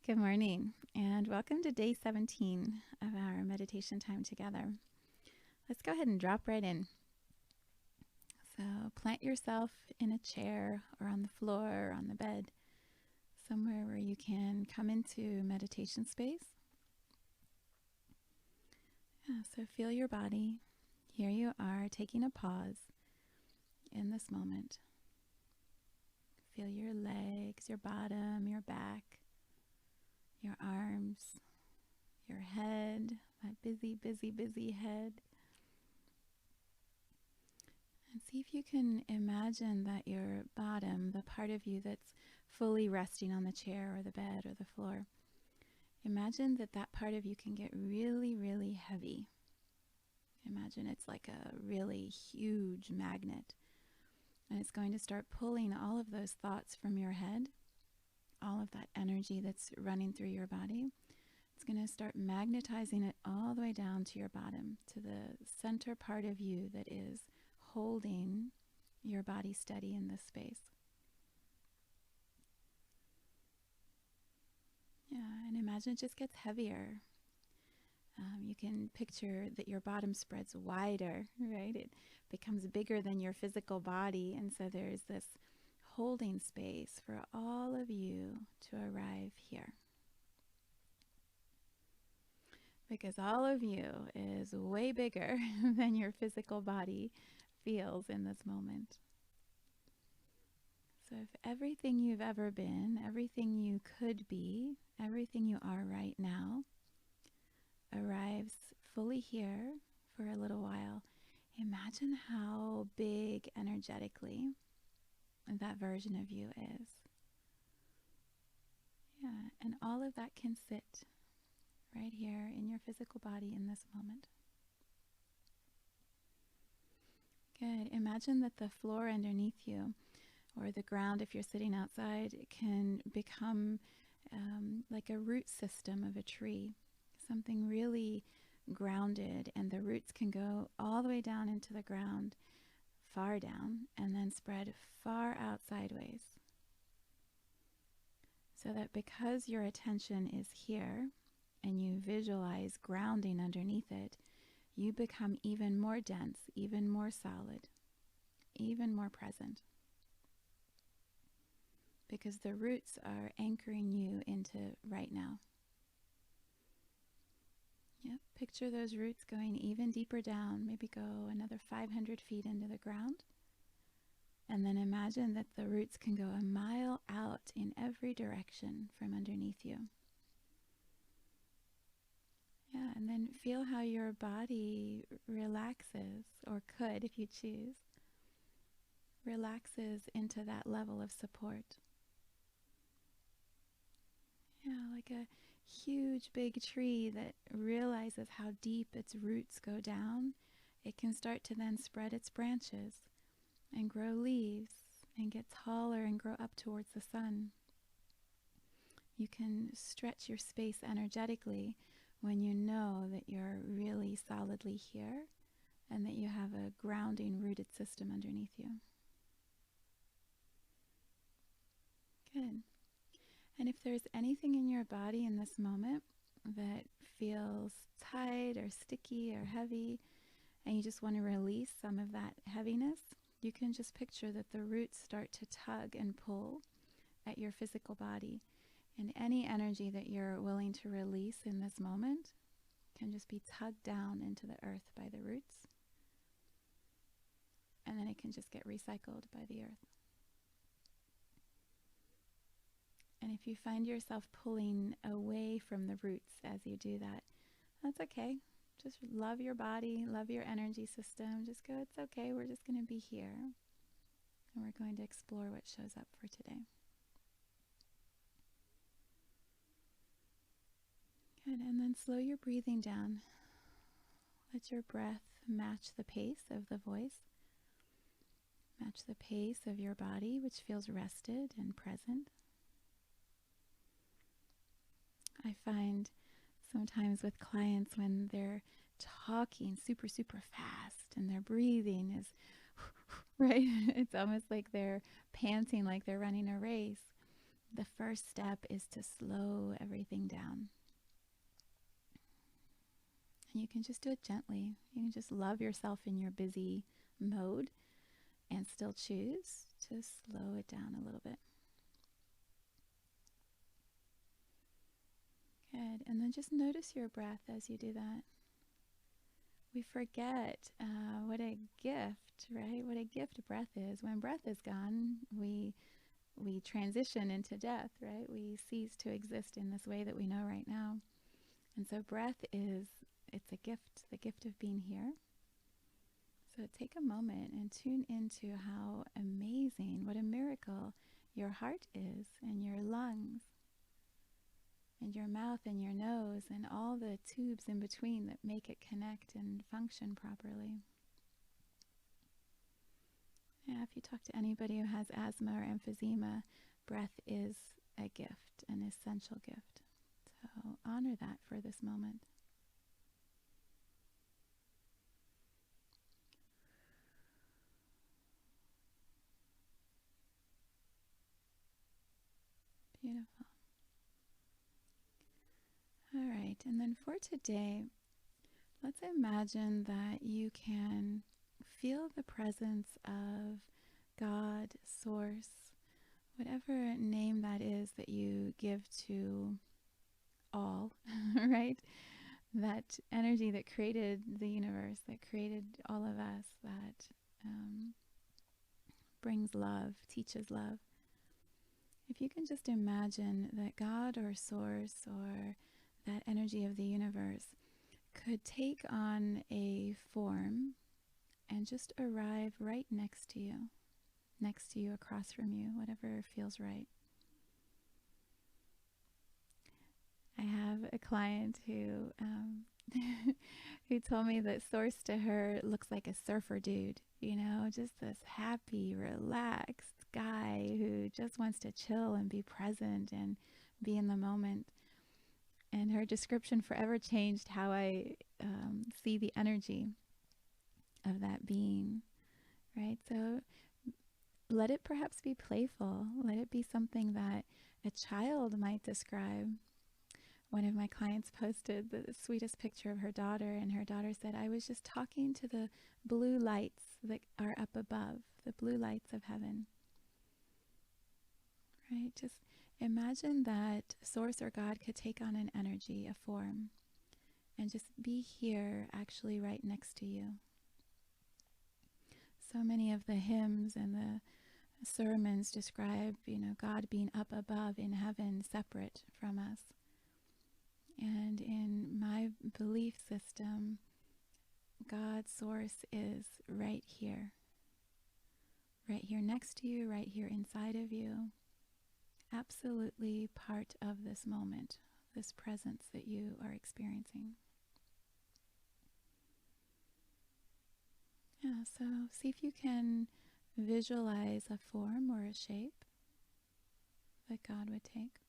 Good morning, and welcome to day 17 of our meditation time together. Let's go ahead and drop right in. So, plant yourself in a chair or on the floor or on the bed, somewhere where you can come into meditation space. So, feel your body. Here you are, taking a pause in this moment. Feel your legs, your bottom, your back, your arms, your head, that busy, busy, busy head. And see if you can imagine that your bottom, the part of you that's fully resting on the chair or the bed or the floor, imagine that that part of you can get really, really heavy. Imagine it's like a really huge magnet. And it's going to start pulling all of those thoughts from your head, all of that energy that's running through your body. It's going to start magnetizing it all the way down to your bottom, to the center part of you that is holding your body steady in this space. Yeah, and imagine it just gets heavier. You can picture that your bottom spreads wider, right? It becomes bigger than your physical body, and so there's this holding space for all of you to arrive here. Because all of you is way bigger than your physical body feels in this moment. So if everything you've ever been, everything you could be, everything you are right now arrives fully here for a little while, imagine how big energetically that version of you is. Yeah, and all of that can sit right here in your physical body in this moment. Good. Imagine that the floor underneath you, or the ground if you're sitting outside, can become like a root system of a tree, something really grounded, and the roots can go all the way down into the ground, far down, and then spread far out sideways. So that because your attention is here and you visualize grounding underneath it, you become even more dense, even more solid, even more present. Because the roots are anchoring you into right now. Yep, picture those roots going even deeper down, maybe go another 500 feet into the ground. And then imagine that the roots can go a mile out in every direction from underneath you. Yeah, and then feel how your body relaxes, or could if you choose, relaxes into that level of support. Yeah, like a huge big tree that realizes how deep its roots go down. It can start to then spread its branches and grow leaves and get taller and grow up towards the sun. You can stretch your space energetically when you know that you're really solidly here and that you have a grounding, rooted system underneath you. Good. And if there's anything in your body in this moment that feels tight or sticky or heavy, and you just want to release some of that heaviness, you can just picture that the roots start to tug and pull at your physical body. And any energy that you're willing to release in this moment can just be tugged down into the earth by the roots. And then it can just get recycled by the earth. And if you find yourself pulling away from the roots as you do that, that's okay. Just love your body, love your energy system. Just go, it's okay, we're just going to be here. And we're going to explore what shows up for today. Good, and then slow your breathing down. Let your breath match the pace of the voice. Match the pace of your body, which feels rested and present. I find sometimes with clients when they're talking super, super fast and their breathing is, right? It's almost like they're panting like they're running a race. the first step is to slow everything down. And you can just do it gently. You can just love yourself in your busy mode and still choose to slow it down a little bit. Good. And then just notice your breath as you do that. We forget what a gift, right? What a gift breath is. When breath is gone, we transition into death, right? We cease to exist in this way that we know right now. And so breath it's a gift, the gift of being here. So take a moment and tune into how amazing, what a miracle your heart is, and your lungs, and your mouth and your nose, and all the tubes in between that make it connect and function properly. Yeah, if you talk to anybody who has asthma or emphysema, breath is a gift, an essential gift. So honor that for this moment. Beautiful. All right, and then for today, let's imagine that you can feel the presence of God, Source, whatever name that is that you give to all, right? That energy that created the universe, that created all of us, that brings love, teaches love. If you can just imagine that God or Source or that energy of the universe could take on a form and just arrive right next to you, across from you, whatever feels right. I have a client who who told me that Source to her looks like a surfer dude, just this happy, relaxed guy who just wants to chill and be present and be in the moment. And her description forever changed how I see the energy of that being, right? So let it perhaps be playful. Let it be something that a child might describe. One of my clients posted the sweetest picture of her daughter, and her daughter said, "I was just talking to the blue lights that are up above, the blue lights of heaven." Right? Just imagine that Source or God could take on an energy, a form, and just be here, actually right next to you. So many of the hymns and the sermons describe, God being up above in heaven, separate from us. And in my belief system, God's Source is right here next to you, right here inside of you, absolutely part of this moment, this presence that you are experiencing. Yeah, so see if you can visualize a form or a shape that God would take.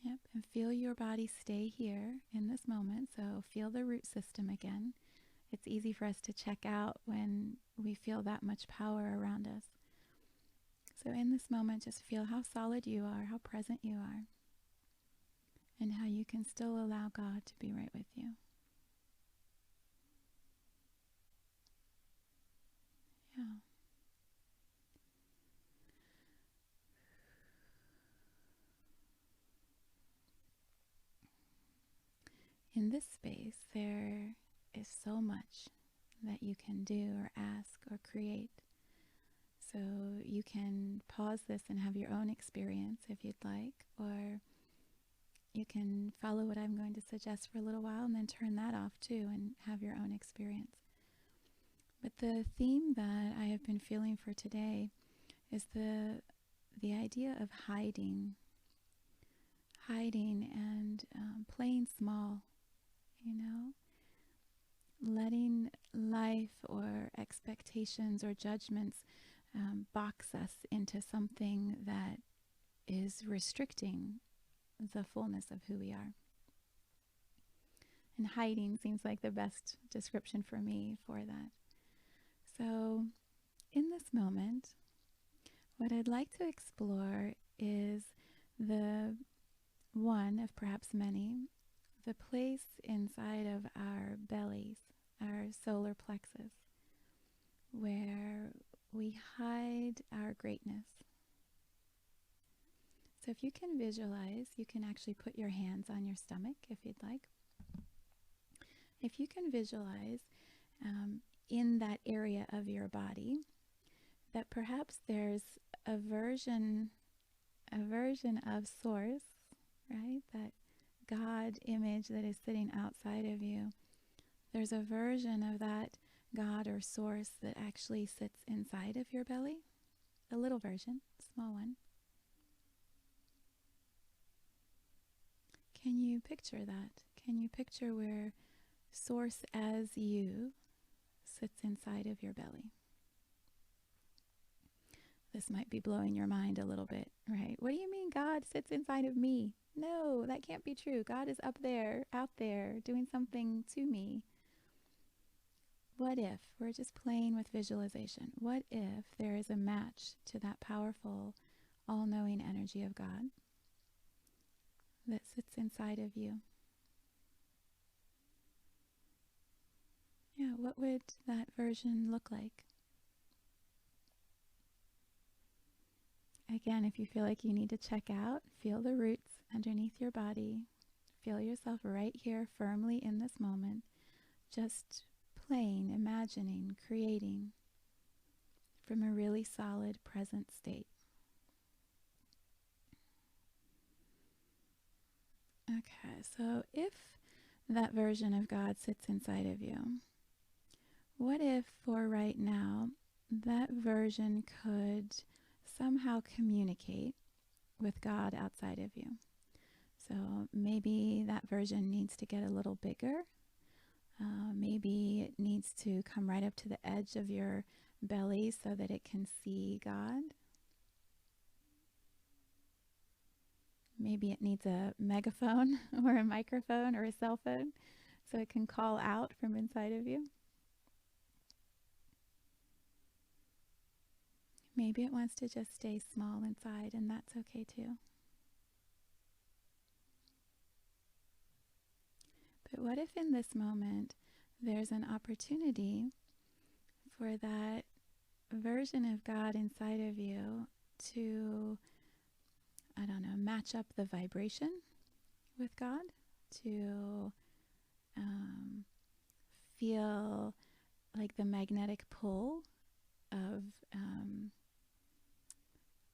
Yep, and feel your body stay here in this moment. So feel the root system again. It's easy for us to check out when we feel that much power around us. So in this moment, just feel how solid you are, how present you are, and how you can still allow God to be right with you. Yeah. In this space, there is so much that you can do or ask or create. So you can pause this and have your own experience if you'd like, or you can follow what I'm going to suggest for a little while and then turn that off too and have your own experience. But the theme that I have been feeling for today is the idea of hiding and playing small, letting life or expectations or judgments box us into something that is restricting the fullness of who we are. And hiding seems like the best description for me for that. So in this moment, What I'd like to explore is the one of perhaps many, the place inside of our bellies, our solar plexus, where we hide our greatness. So if you can visualize, you can actually put your hands on your stomach if you'd like. If you can visualize in that area of your body that perhaps there's a version of source, right? That God image that is sitting outside of you. There's a version of that God or source that actually sits inside of your belly. A little version, small one. Can you picture that? Can you picture where source as you sits inside of your belly? This might be blowing your mind a little bit, right? What do you mean God sits inside of me? No, that can't be true. God is up there, out there, doing something to me. What if, we're just playing with visualization, what if there is a match to that powerful, all-knowing energy of God that sits inside of you? Yeah, what would that version look like? Again, if you feel like you need to check out, feel the roots underneath your body. Feel yourself right here firmly in this moment, just playing, imagining, creating from a really solid present state. Okay, so if that version of God sits inside of you, what if for right now that version could somehow communicate with God outside of you? So maybe that version needs to get a little bigger. Maybe it needs to come right up to the edge of your belly so that it can see God. Maybe it needs a megaphone or a microphone or a cell phone so it can call out from inside of you. Maybe it wants to just stay small inside, and that's okay too. But what if in this moment there's an opportunity for that version of God inside of you to, I don't know, match up the vibration with God, to feel like the magnetic pull of,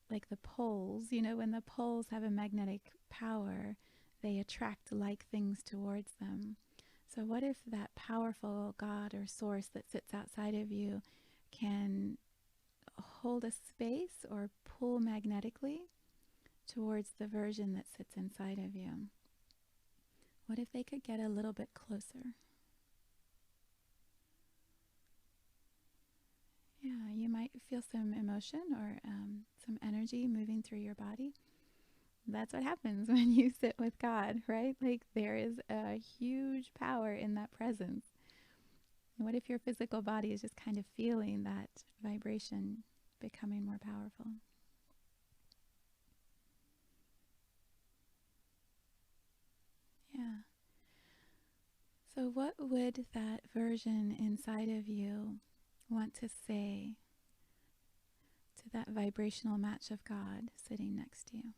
like the poles, you know, when the poles have a magnetic power, they attract like things towards them. So what if that powerful God or source that sits outside of you can hold a space or pull magnetically towards the version that sits inside of you? What if they could get a little bit closer? Yeah, you might feel some emotion or some energy moving through your body. That's what happens when you sit with God, right? Like there is a huge power in that presence. What if your physical body is just kind of feeling that vibration becoming more powerful? Yeah. So what would that version inside of you want to say to that vibrational match of God sitting next to you?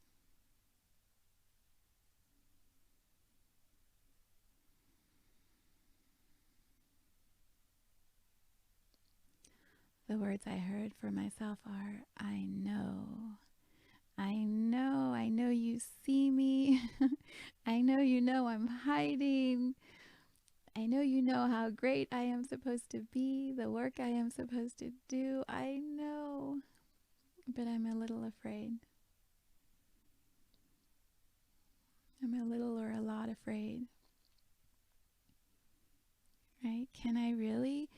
The words I heard for myself are, I know. I know you see me. I know I'm hiding. I know you know how great I am supposed to be, the work I am supposed to do. I know, but I'm a little afraid. I'm a little or a lot afraid. Right? Can I really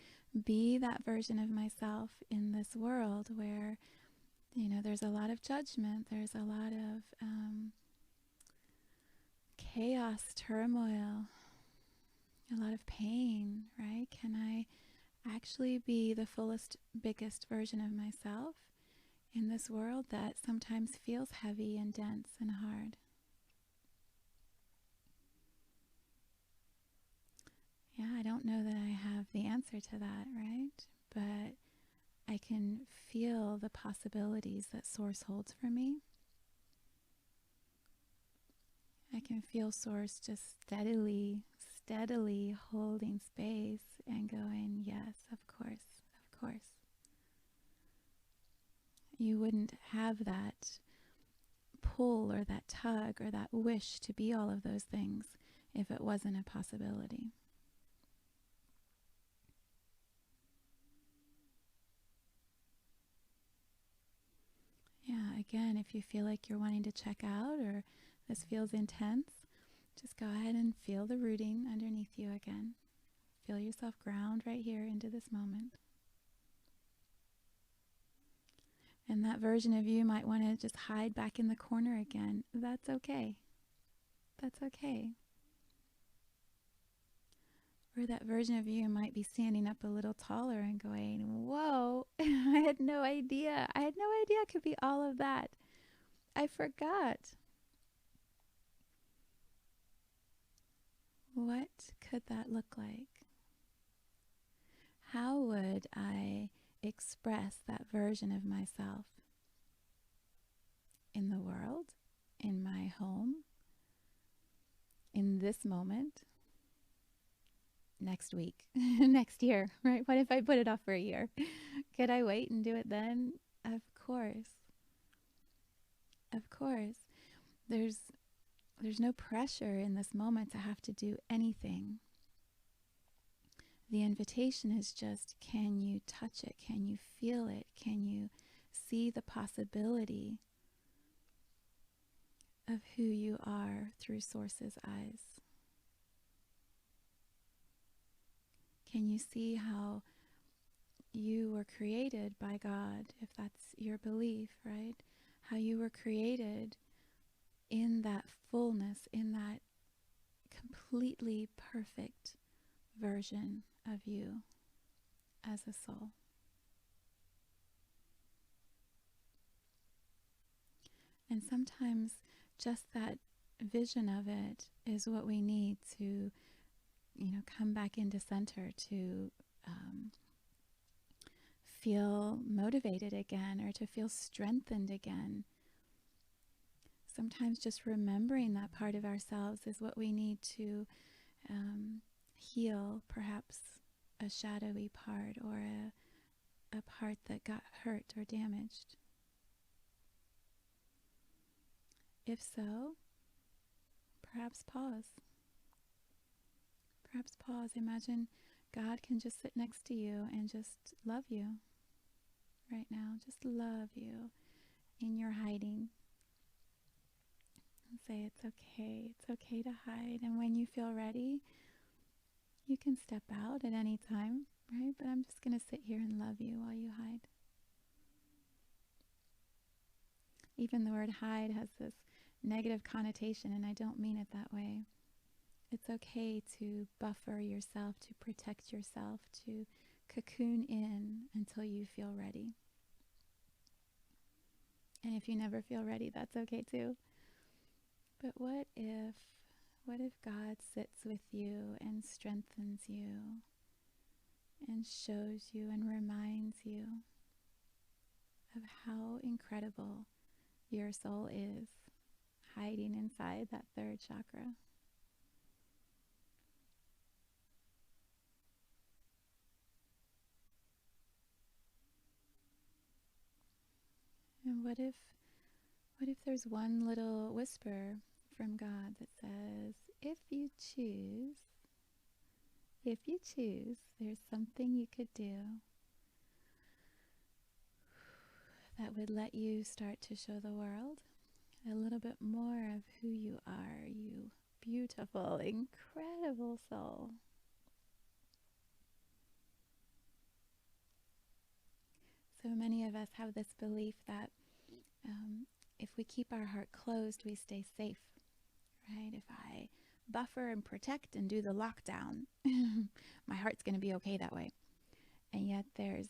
be that version of myself in this world where, you know, there's a lot of judgment, there's a lot of chaos, turmoil, a lot of pain, right? Can I actually be the fullest, biggest version of myself in this world that sometimes feels heavy and dense and hard. Yeah, I don't know that I have the answer to that, right? But I can feel the possibilities that Source holds for me. I can feel Source just steadily holding space and going, yes, of course, of course. You wouldn't have that pull or that tug or that wish to be all of those things if it wasn't a possibility. Yeah, again, if you feel like you're wanting to check out or this feels intense, just go ahead and feel the rooting underneath you again. Feel yourself ground right here into this moment. And that version of you might want to just hide back in the corner again. That's okay. That's okay. Or that version of you might be standing up a little taller and going, whoa, I had no idea. I had no idea it could be all of that. I forgot. What could that look like? How would I express that version of myself in the world, in my home, in this moment, next week, next year, right? What if I put it off for a year? Could I wait and do it then? Of course. Of course. There's no pressure in this moment to have to do anything. The invitation is just, can you touch it? Can you feel it? Can you see the possibility of who you are through Source's eyes? Can you see how you were created by God, if that's your belief, right? How you were created in that fullness, in that completely perfect version of you as a soul. And sometimes just that vision of it is what we need to, come back into center, to feel motivated again or to feel strengthened again. Sometimes just remembering that part of ourselves is what we need to heal perhaps a shadowy part or a part that got hurt or damaged. If so, perhaps pause. Perhaps pause. Imagine God can just sit next to you and just love you right now. Just love you in your hiding. And say, it's okay. It's okay to hide. And when you feel ready, you can step out at any time, right? But I'm just going to sit here and love you while you hide. Even the word hide has this negative connotation, and I don't mean it that way. It's okay to buffer yourself, to protect yourself, to cocoon in until you feel ready. And if you never feel ready, that's okay too. But what if God sits with you and strengthens you and shows you and reminds you of how incredible your soul is hiding inside that third chakra? And what if there's one little whisper from God that says, if you choose, there's something you could do that would let you start to show the world a little bit more of who you are, you beautiful, incredible soul. So many of us have this belief that if we keep our heart closed, we stay safe, right? If I buffer and protect and do the lockdown, my heart's going to be okay that way. And yet there's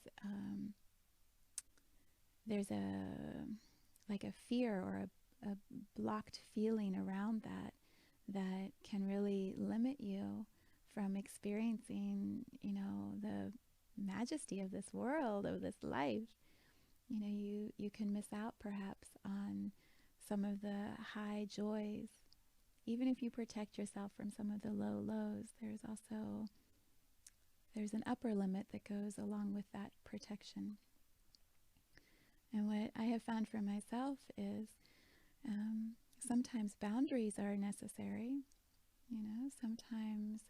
there's like a fear or a blocked feeling around that can really limit you from experiencing, the majesty of this world, of this life. You can miss out perhaps on some of the high joys. Even if you protect yourself from some of the low lows, there's an upper limit that goes along with that protection. And what I have found for myself is sometimes boundaries are necessary. Sometimes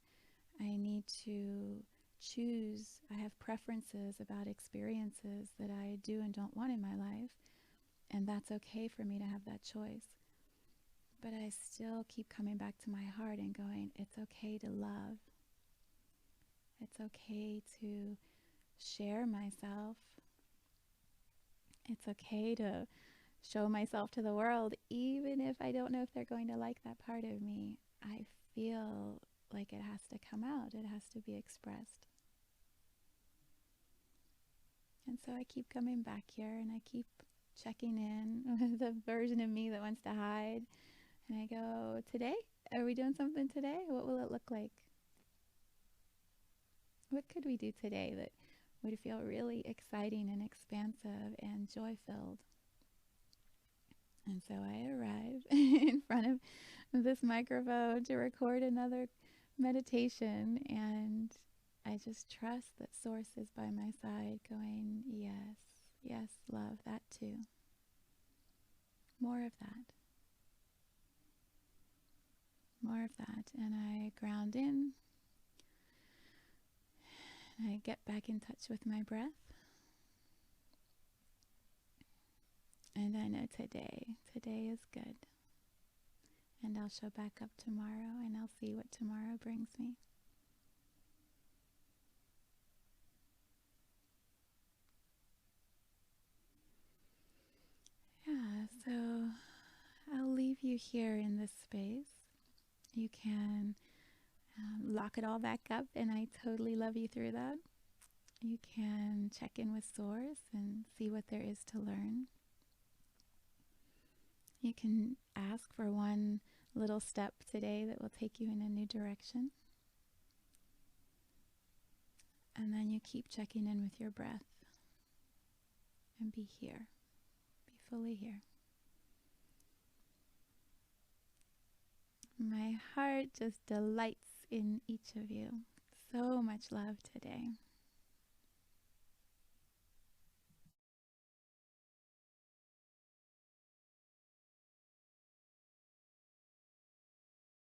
I need to choose. I have preferences about experiences that I do and don't want in my life, and that's okay for me to have that choice. But I still keep coming back to my heart and going, it's okay to love. It's okay to share myself. It's okay to show myself to the world, even if I don't know if they're going to like that part of me. I feel like it has to come out. It has to be expressed. And so I keep coming back here and I keep checking in with the version of me that wants to hide. And I go, today? Are we doing something today? What will it look like? What could we do today that would feel really exciting and expansive and joy-filled? And so I arrive in front of this microphone to record another meditation, and I just trust that Source is by my side going, yes, yes, love, that too. More of that. More of that. And I ground in. I get back in touch with my breath. And I know today is good. And I'll show back up tomorrow and I'll see what tomorrow brings me. Yeah, so I'll leave you here in this space. You can lock it all back up, and I totally love you through that. You can check in with Source and see what there is to learn. You can ask for one little step today that will take you in a new direction. And then you keep checking in with your breath and be here. Be fully here. My heart just delights in each of you. So much love today.